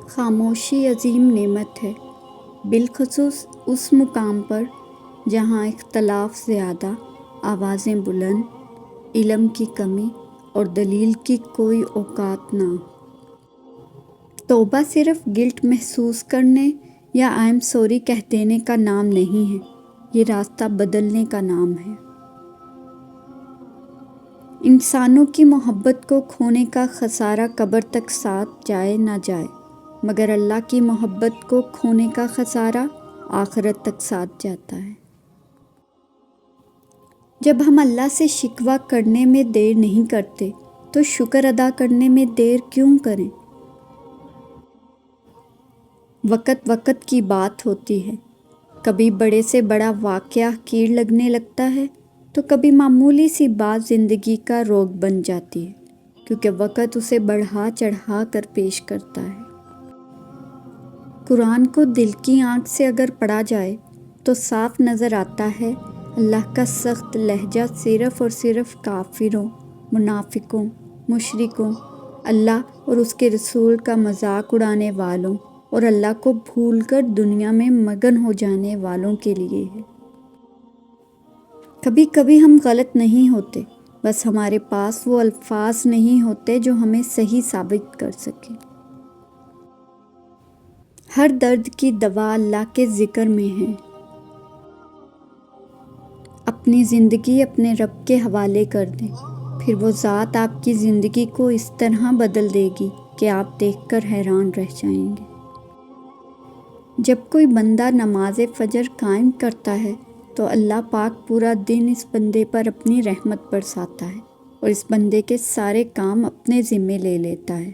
خاموشی عظیم نعمت ہے، بالخصوص اس مقام پر جہاں اختلاف زیادہ، آوازیں بلند، علم کی کمی اور دلیل کی کوئی اوقات نہ ہو۔ توبہ صرف گلٹ محسوس کرنے یا آئی ایم سوری کہہ دینے کا نام نہیں ہے، یہ راستہ بدلنے کا نام ہے۔ انسانوں کی محبت کو کھونے کا خسارہ قبر تک ساتھ جائے نہ جائے، مگر اللہ کی محبت کو کھونے کا خسارہ آخرت تک ساتھ جاتا ہے۔ جب ہم اللہ سے شکوہ کرنے میں دیر نہیں کرتے تو شکر ادا کرنے میں دیر کیوں کریں؟ وقت وقت کی بات ہوتی ہے، کبھی بڑے سے بڑا واقعہ کیڑ لگنے لگتا ہے تو کبھی معمولی سی بات زندگی کا روگ بن جاتی ہے، کیونکہ وقت اسے بڑھا چڑھا کر پیش کرتا ہے۔ قرآن کو دل کی آنکھ سے اگر پڑھا جائے تو صاف نظر آتا ہے اللہ کا سخت لہجہ صرف اور صرف کافروں، منافقوں، مشرکوں، اللہ اور اس کے رسول کا مذاق اڑانے والوں اور اللہ کو بھول کر دنیا میں مگن ہو جانے والوں کے لیے ہے۔ کبھی کبھی ہم غلط نہیں ہوتے، بس ہمارے پاس وہ الفاظ نہیں ہوتے جو ہمیں صحیح ثابت کر سکیں۔ ہر درد کی دوا اللہ کے ذکر میں ہے۔ اپنی زندگی اپنے رب کے حوالے کر دیں، پھر وہ ذات آپ کی زندگی کو اس طرح بدل دے گی کہ آپ دیکھ کر حیران رہ جائیں گے۔ جب کوئی بندہ نماز فجر قائم کرتا ہے تو اللہ پاک پورا دن اس بندے پر اپنی رحمت برساتا ہے اور اس بندے کے سارے کام اپنے ذمے لے لیتا ہے۔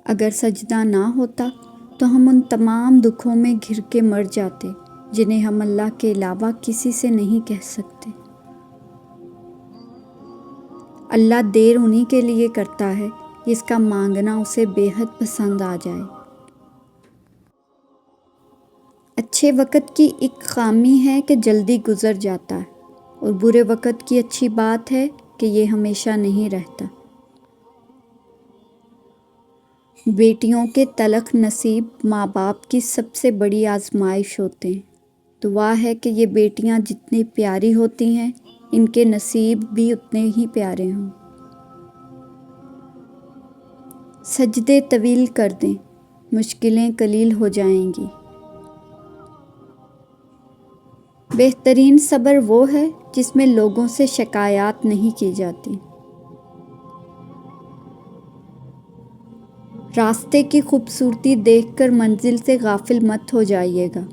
اگر سجدہ نہ ہوتا تو ہم ان تمام دکھوں میں گھر کے مر جاتے جنہیں ہم اللہ کے علاوہ کسی سے نہیں کہہ سکتے۔ اللہ دیر انہی کے لیے کرتا ہے جس کا مانگنا اسے بے حد پسند آ جائے۔ اچھے وقت کی ایک خامی ہے کہ جلدی گزر جاتا ہے، اور برے وقت کی اچھی بات ہے کہ یہ ہمیشہ نہیں رہتا۔ بیٹیوں کے تلخ نصیب ماں باپ کی سب سے بڑی آزمائش ہوتے ہیں۔ دعا ہے کہ یہ بیٹیاں جتنی پیاری ہوتی ہیں ان کے نصیب بھی اتنے ہی پیارے ہوں۔ سجدے طویل کر دیں، مشکلیں قلیل ہو جائیں گی۔ بہترین صبر وہ ہے جس میں لوگوں سے شکایات نہیں کی جاتی۔ راستے کی خوبصورتی دیکھ کر منزل سے غافل مت ہو جائیے گا۔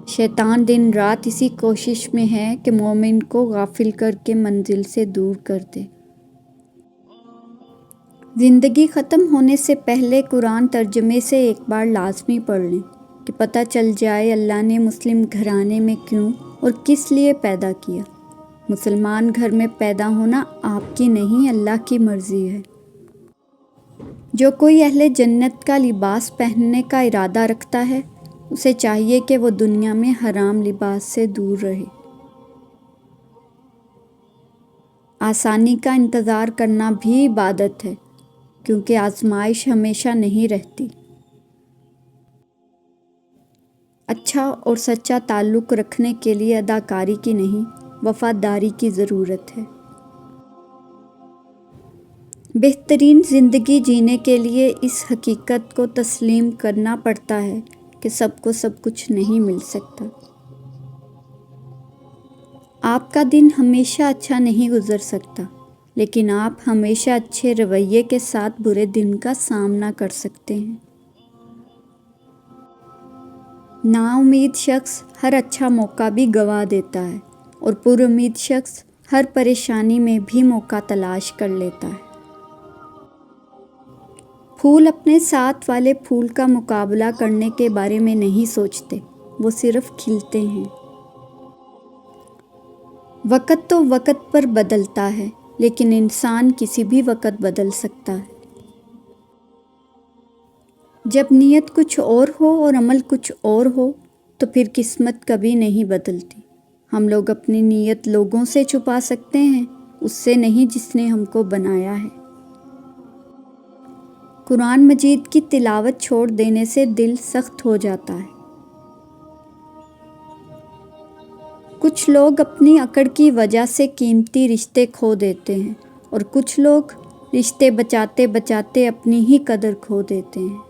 شیطان دن رات اسی کوشش میں ہے کہ مومن کو غافل کر کے منزل سے دور کر دے۔ زندگی ختم ہونے سے پہلے قرآن ترجمے سے ایک بار لازمی پڑھ لیں کہ پتہ چل جائے اللہ نے مسلم گھرانے میں کیوں اور کس لیے پیدا کیا۔ مسلمان گھر میں پیدا ہونا آپ کی نہیں، اللہ کی مرضی ہے۔ جو کوئی اہل جنت کا لباس پہننے کا ارادہ رکھتا ہے اسے چاہیے کہ وہ دنیا میں حرام لباس سے دور رہے۔ آسانی کا انتظار کرنا بھی عبادت ہے، کیونکہ آزمائش ہمیشہ نہیں رہتی۔ اچھا اور سچا تعلق رکھنے کے لیے اداکاری کی نہیں، وفاداری کی ضرورت ہے۔ بہترین زندگی جینے کے لیے اس حقیقت کو تسلیم کرنا پڑتا ہے کہ سب کو سب کچھ نہیں مل سکتا۔ آپ کا دن ہمیشہ اچھا نہیں گزر سکتا، لیکن آپ ہمیشہ اچھے رویے کے ساتھ برے دن کا سامنا کر سکتے ہیں۔ نا امید شخص ہر اچھا موقع بھی گنوا دیتا ہے، اور پر امید شخص ہر پریشانی میں بھی موقع تلاش کر لیتا ہے۔ پھول اپنے ساتھ والے پھول کا مقابلہ کرنے کے بارے میں نہیں سوچتے، وہ صرف کھلتے ہیں۔ وقت تو وقت پر بدلتا ہے، لیکن انسان کسی بھی وقت بدل سکتا ہے۔ جب نیت کچھ اور ہو اور عمل کچھ اور ہو تو پھر قسمت کبھی نہیں بدلتی۔ ہم لوگ اپنی نیت لوگوں سے چھپا سکتے ہیں، اس سے نہیں جس نے ہم کو بنایا ہے۔ قرآن مجید کی تلاوت چھوڑ دینے سے دل سخت ہو جاتا ہے۔ کچھ لوگ اپنی اکڑ کی وجہ سے قیمتی رشتے کھو دیتے ہیں اور کچھ لوگ رشتے بچاتے بچاتے اپنی ہی قدر کھو دیتے ہیں۔